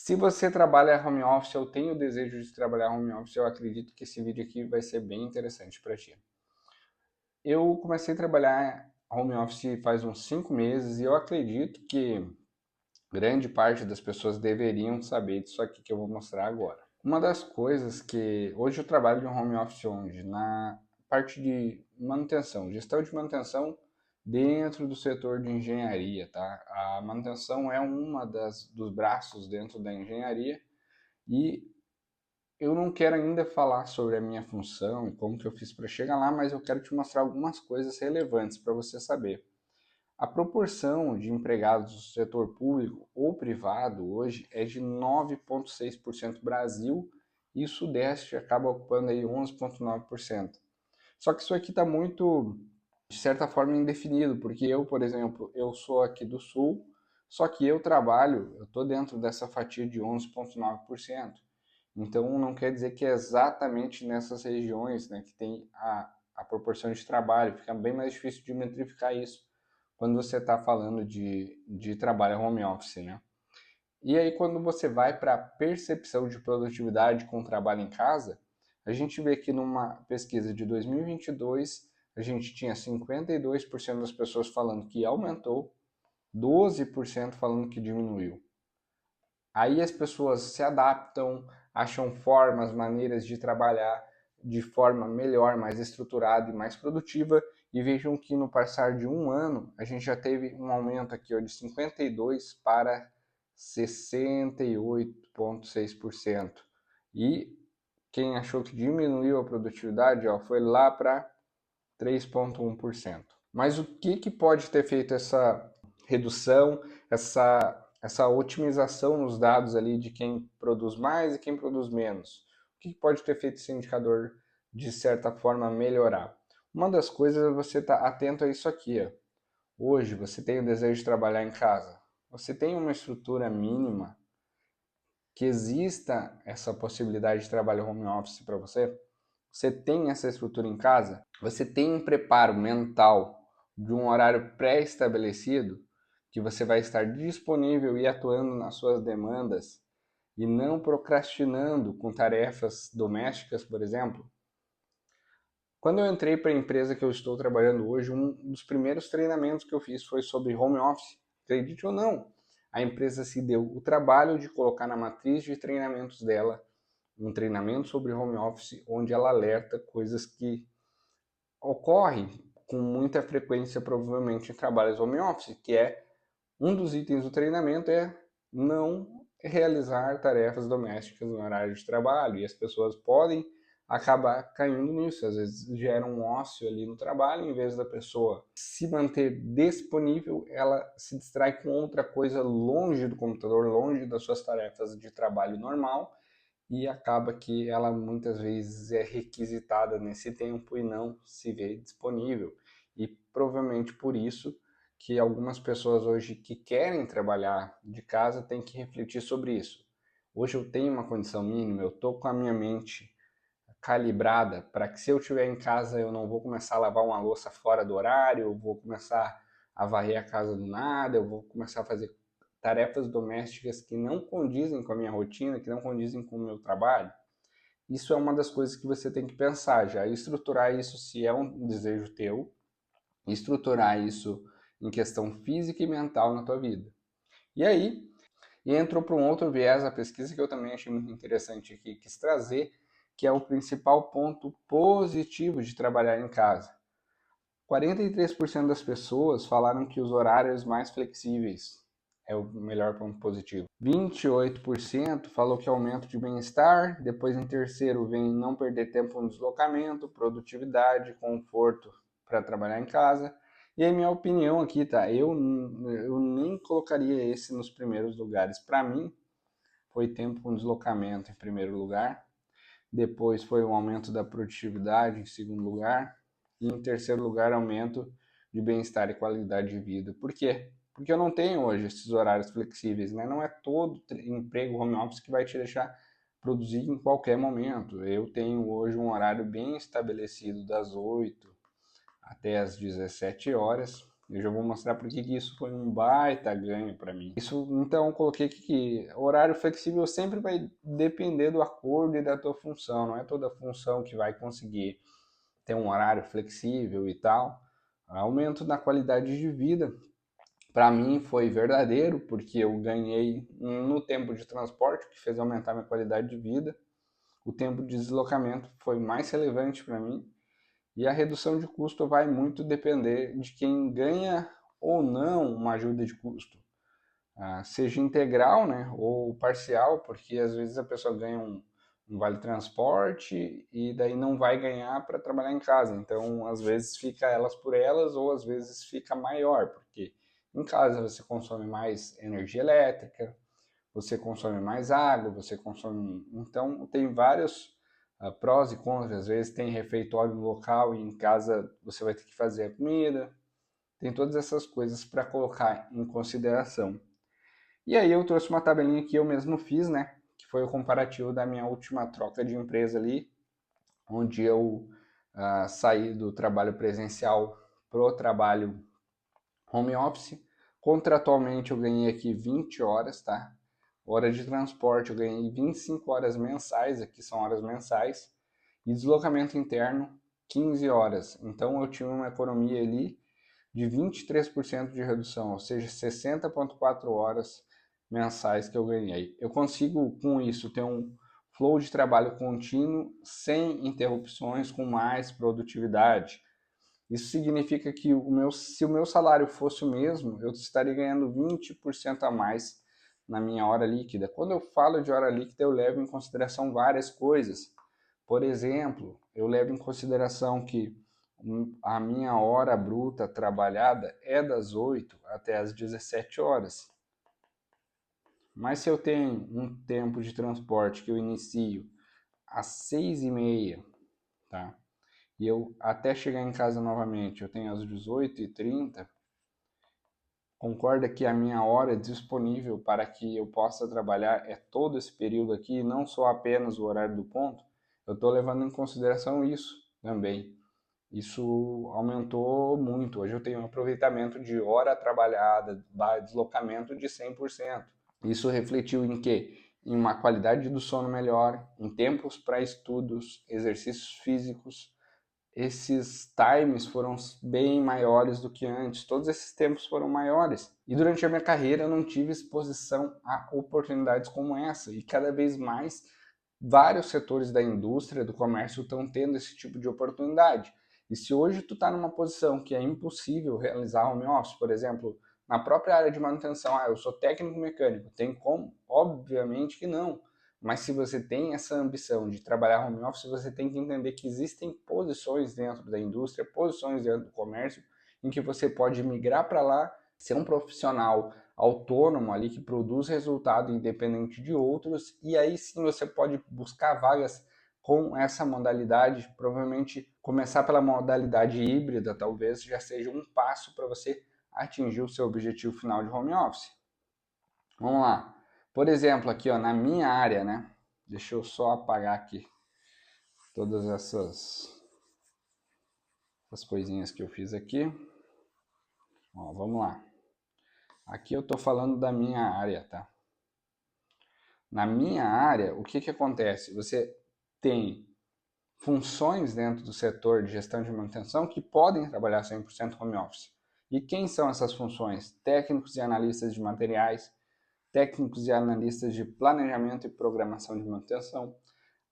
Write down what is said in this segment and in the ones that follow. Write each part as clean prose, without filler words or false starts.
Se você trabalha home office ou tem o desejo de trabalhar home office, eu acredito que esse vídeo aqui vai ser bem interessante para ti. Eu comecei a trabalhar home office faz uns 5 meses e eu acredito que grande parte das pessoas deveriam saber disso aqui que eu vou mostrar agora. Uma das coisas que hoje eu trabalho de home office onde na parte de manutenção, gestão de manutenção dentro do setor de engenharia, tá? A manutenção é uma dos braços dentro da engenharia e eu não quero ainda falar sobre a minha função e como que eu fiz para chegar lá, mas eu quero te mostrar algumas coisas relevantes para você saber. A proporção de empregados do setor público ou privado hoje é de 9,6% Brasil e o Sudeste acaba ocupando aí 11,9%. Só que isso aqui está muito, de certa forma, indefinido, porque eu, por exemplo, eu sou aqui do Sul, só que eu estou dentro dessa fatia de 11,9%. Então não quer dizer que é exatamente nessas regiões, né, que tem a proporção de trabalho, fica bem mais difícil de metrificar isso quando você está falando de trabalho home office, né? E aí quando você vai para a percepção de produtividade com trabalho em casa, a gente vê que numa pesquisa de 2022, a gente tinha 52% das pessoas falando que aumentou, 12% falando que diminuiu. Aí as pessoas se adaptam, acham formas, maneiras de trabalhar de forma melhor, mais estruturada e mais produtiva. E vejam que no passar de um ano, a gente já teve um aumento aqui ó, de 52 para 68,6%. E quem achou que diminuiu a produtividade ó, foi lá para 3,1%. Mas o que pode ter feito essa redução, essa otimização nos dados ali de quem produz mais e quem produz menos? O que pode ter feito esse indicador, de certa forma, melhorar? Uma das coisas é você estar atento a isso aqui. Ó. Hoje você tem o desejo de trabalhar em casa. Você tem uma estrutura mínima que exista essa possibilidade de trabalho home office para você? Você tem essa estrutura em casa? Você tem um preparo mental de um horário pré-estabelecido que você vai estar disponível e atuando nas suas demandas e não procrastinando com tarefas domésticas, por exemplo? Quando eu entrei para a empresa que eu estou trabalhando hoje, um dos primeiros treinamentos que eu fiz foi sobre home office. Acredite ou não, a empresa se deu o trabalho de colocar na matriz de treinamentos dela um treinamento sobre home office, onde ela alerta coisas que ocorrem com muita frequência, provavelmente, em trabalhos home office, que é um dos itens do treinamento é não realizar tarefas domésticas no horário de trabalho, e as pessoas podem acabar caindo nisso, às vezes gera um ócio ali no trabalho, em vez da pessoa se manter disponível, ela se distrai com outra coisa longe do computador, longe das suas tarefas de trabalho normal, e acaba que ela muitas vezes é requisitada nesse tempo e não se vê disponível. E provavelmente por isso que algumas pessoas hoje que querem trabalhar de casa têm que refletir sobre isso. Hoje eu tenho uma condição mínima, eu estou com a minha mente calibrada para que se eu estiver em casa eu não vou começar a lavar uma louça fora do horário, eu vou começar a varrer a casa do nada, eu vou começar a fazer tarefas domésticas que não condizem com a minha rotina, que não condizem com o meu trabalho. Isso é uma das coisas que você tem que pensar já, estruturar isso se é um desejo teu, estruturar isso em questão física e mental na tua vida. E aí, entrou para um outro viés a pesquisa que eu também achei muito interessante aqui, quis trazer, que é o principal ponto positivo de trabalhar em casa. 43% das pessoas falaram que os horários mais flexíveis é o melhor ponto positivo. 28% falou que aumento de bem-estar, depois em terceiro vem não perder tempo no deslocamento, produtividade, conforto para trabalhar em casa. E aí minha opinião aqui, tá? Eu nem colocaria esse nos primeiros lugares. Para mim, foi tempo com deslocamento em primeiro lugar, depois foi o aumento da produtividade em segundo lugar, e em terceiro lugar, aumento de bem-estar e qualidade de vida. Por quê? Porque eu não tenho hoje esses horários flexíveis, né? Não é todo emprego home office que vai te deixar produzir em qualquer momento. Eu tenho hoje um horário bem estabelecido das 8 até as 17 horas, Eu já vou mostrar por que isso foi um baita ganho para mim. Isso, então, eu coloquei aqui que horário flexível sempre vai depender do acordo e da tua função. Não é toda função que vai conseguir ter um horário flexível e tal. Aumento na qualidade de vida, para mim foi verdadeiro, porque eu ganhei no tempo de transporte, o que fez aumentar minha qualidade de vida. O tempo de deslocamento foi mais relevante para mim. E a redução de custo vai muito depender de quem ganha ou não uma ajuda de custo, seja integral, né, ou parcial, porque às vezes a pessoa ganha um vale transporte e daí não vai ganhar para trabalhar em casa. Então, às vezes fica elas por elas ou às vezes fica maior, porque em casa você consome mais energia elétrica, você consome mais água, você consome. Então, tem vários prós e contras. Às vezes tem refeitório no local e em casa você vai ter que fazer a comida. Tem todas essas coisas para colocar em consideração. E aí eu trouxe uma tabelinha que eu mesmo fiz, né? Que foi o comparativo da minha última troca de empresa ali, onde eu saí do trabalho presencial para o trabalho home office. Contratualmente eu ganhei aqui 20 horas, tá? Hora de transporte eu ganhei 25 horas mensais, aqui são horas mensais. E deslocamento interno, 15 horas. Então eu tive uma economia ali de 23% de redução, ou seja, 60,4 horas mensais que eu ganhei. Eu consigo, com isso, ter um flow de trabalho contínuo, sem interrupções, com mais produtividade. Isso significa que se o meu salário fosse o mesmo, eu estaria ganhando 20% a mais na minha hora líquida. Quando eu falo de hora líquida, eu levo em consideração várias coisas. Por exemplo, eu levo em consideração que a minha hora bruta trabalhada é das 8 até as 17 horas. Mas se eu tenho um tempo de transporte que eu inicio às 6h30, tá? E eu até chegar em casa novamente, eu tenho às 18h30, concorda que a minha hora disponível para que eu possa trabalhar é todo esse período aqui, não só apenas o horário do ponto? Eu estou levando em consideração isso também. Isso aumentou muito. Hoje eu tenho um aproveitamento de hora trabalhada, deslocamento de 100%. Isso refletiu em quê? Em uma qualidade do sono melhor, em tempos para estudos, exercícios físicos. Esses times foram bem maiores do que antes, todos esses tempos foram maiores. E durante a minha carreira eu não tive exposição a oportunidades como essa, e cada vez mais vários setores da indústria, do comércio estão tendo esse tipo de oportunidade. E se hoje tu está numa posição que é impossível realizar home office, por exemplo, na própria área de manutenção, eu sou técnico mecânico, tem como? Obviamente que não. Mas se você tem essa ambição de trabalhar home office, você tem que entender que existem posições dentro da indústria, posições dentro do comércio, em que você pode migrar para lá, ser um profissional autônomo ali que produz resultado independente de outros, e aí sim você pode buscar vagas com essa modalidade. Provavelmente começar pela modalidade híbrida talvez já seja um passo para você atingir o seu objetivo final de home office. Vamos lá. Por exemplo, aqui ó, na minha área, né? Deixa eu só apagar aqui todas essas coisinhas que eu fiz aqui. Ó, vamos lá. Aqui eu estou falando da minha área, tá? Na minha área, o que acontece? Você tem funções dentro do setor de gestão de manutenção que podem trabalhar 100% home office. E quem são essas funções? Técnicos e analistas de materiais, técnicos e analistas de planejamento e programação de manutenção,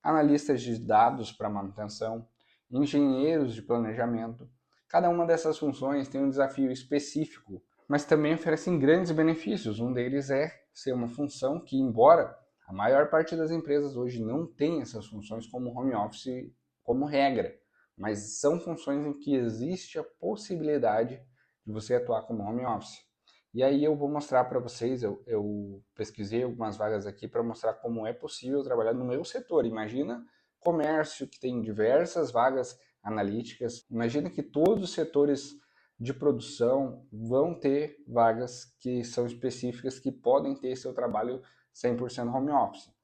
analistas de dados para manutenção, engenheiros de planejamento. Cada uma dessas funções tem um desafio específico, mas também oferecem grandes benefícios. Um deles é ser uma função que, embora a maior parte das empresas hoje não tem essas funções como home office como regra, mas são funções em que existe a possibilidade de você atuar como home office. E aí eu vou mostrar para vocês, eu pesquisei algumas vagas aqui para mostrar como é possível trabalhar no meu setor. Imagina comércio que tem diversas vagas analíticas. Imagina que todos os setores de produção vão ter vagas que são específicas que podem ter seu trabalho 100% home office.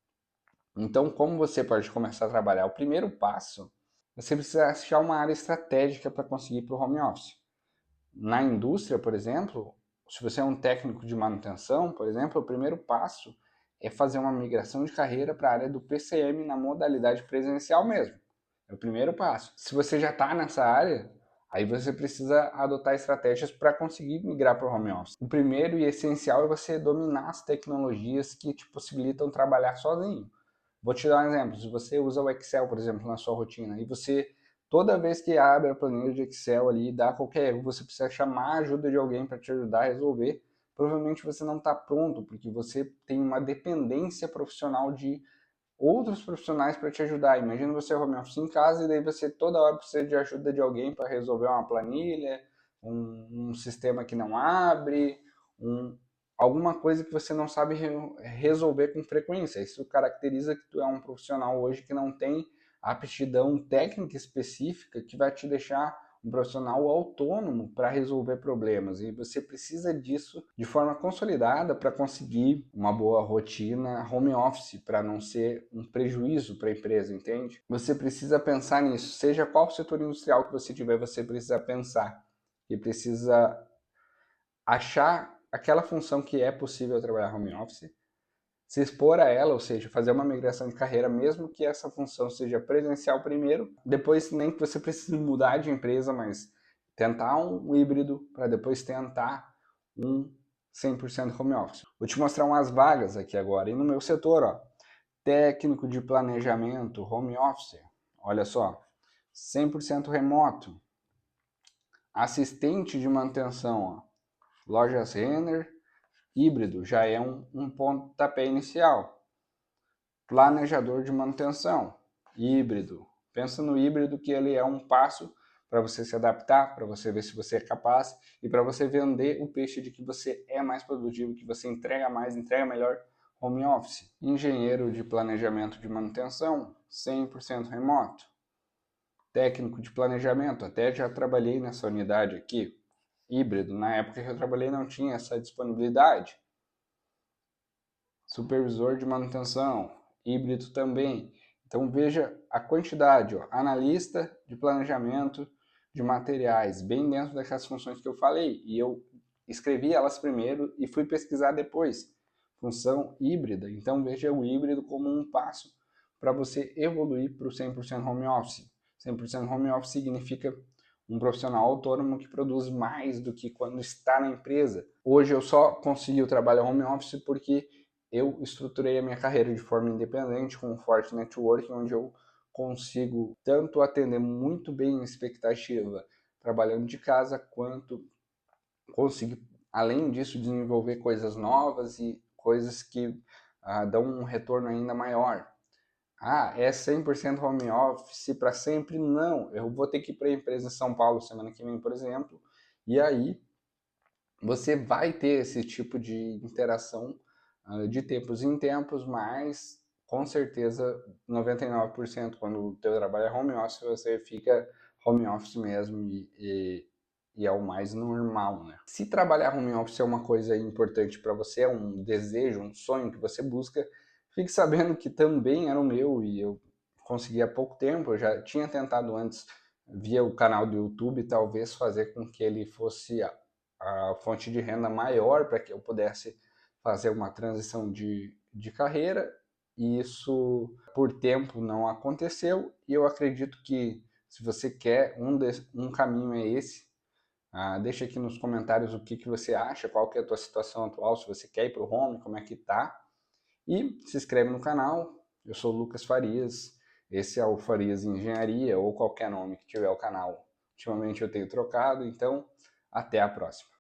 Então, como você pode começar a trabalhar? O primeiro passo, você precisa achar uma área estratégica para conseguir para o home office. Na indústria, por exemplo, se você é um técnico de manutenção, por exemplo, o primeiro passo é fazer uma migração de carreira para a área do PCM na modalidade presencial mesmo. É o primeiro passo. Se você já está nessa área, aí você precisa adotar estratégias para conseguir migrar para o home office. O primeiro e essencial é você dominar as tecnologias que te possibilitam trabalhar sozinho. Vou te dar um exemplo. Se você usa o Excel, por exemplo, na sua rotina, e você, toda vez que abre a planilha de Excel ali e dá qualquer erro, você precisa chamar a ajuda de alguém para te ajudar a resolver, provavelmente você não está pronto, porque você tem uma dependência profissional de outros profissionais para te ajudar. Imagina você home office em casa e daí você toda hora precisa de ajuda de alguém para resolver uma planilha, um sistema que não abre, alguma coisa que você não sabe resolver com frequência. Isso caracteriza que tu é um profissional hoje que não tem aptidão técnica específica que vai te deixar um profissional autônomo para resolver problemas, e você precisa disso de forma consolidada para conseguir uma boa rotina home office, para não ser um prejuízo para a empresa, entende? Você precisa pensar nisso, seja qual setor industrial que você tiver, você precisa pensar e precisa achar aquela função que é possível trabalhar home office, se expor a ela, ou seja, fazer uma migração de carreira, mesmo que essa função seja presencial primeiro, depois nem que você precise mudar de empresa, mas tentar um híbrido para depois tentar um 100% home office. Vou te mostrar umas vagas aqui agora, e no meu setor, ó, técnico de planejamento, home office, olha só, 100% remoto, assistente de manutenção, ó, lojas Renner, híbrido, já é um pontapé inicial. Planejador de manutenção, híbrido. Pensa no híbrido, que ele é um passo para você se adaptar, para você ver se você é capaz e para você vender o peixe de que você é mais produtivo, que você entrega mais, entrega melhor home office. Engenheiro de planejamento de manutenção, 100% remoto. Técnico de planejamento, até já trabalhei nessa unidade aqui, híbrido. Na época que eu trabalhei não tinha essa disponibilidade. Supervisor de manutenção, híbrido também. Então veja a quantidade, ó, analista de planejamento de materiais, bem dentro daquelas funções que eu falei, e eu escrevi elas primeiro e fui pesquisar depois. Função híbrida, então veja o híbrido como um passo para você evoluir para o 100% home office. 100% home office significa um profissional autônomo que produz mais do que quando está na empresa. Hoje eu só consegui o trabalho home office porque eu estruturei a minha carreira de forma independente, com um forte network, onde eu consigo tanto atender muito bem a expectativa trabalhando de casa, quanto conseguir, além disso, desenvolver coisas novas e coisas que dão um retorno ainda maior. É 100% home office para sempre? Não, eu vou ter que ir para a empresa em São Paulo semana que vem, por exemplo, e aí você vai ter esse tipo de interação de tempos em tempos, mas com certeza 99% quando o teu trabalho é home office, você fica home office mesmo, e é o mais normal, né? Se trabalhar home office é uma coisa importante para você, é um desejo, um sonho que você busca, fique sabendo que também era o meu, e eu consegui há pouco tempo. Eu já tinha tentado antes via o canal do YouTube, talvez fazer com que ele fosse a fonte de renda maior para que eu pudesse fazer uma transição de carreira, e isso por tempo não aconteceu, e eu acredito que se você quer um caminho é esse. Deixa aqui nos comentários o que você acha, qual que é a tua situação atual, se você quer ir para o home, como é que tá, e se inscreve no canal. Eu sou o Lucas Farias, esse é o Farias Engenharia, ou qualquer nome que tiver o canal. Ultimamente eu tenho trocado, então até a próxima.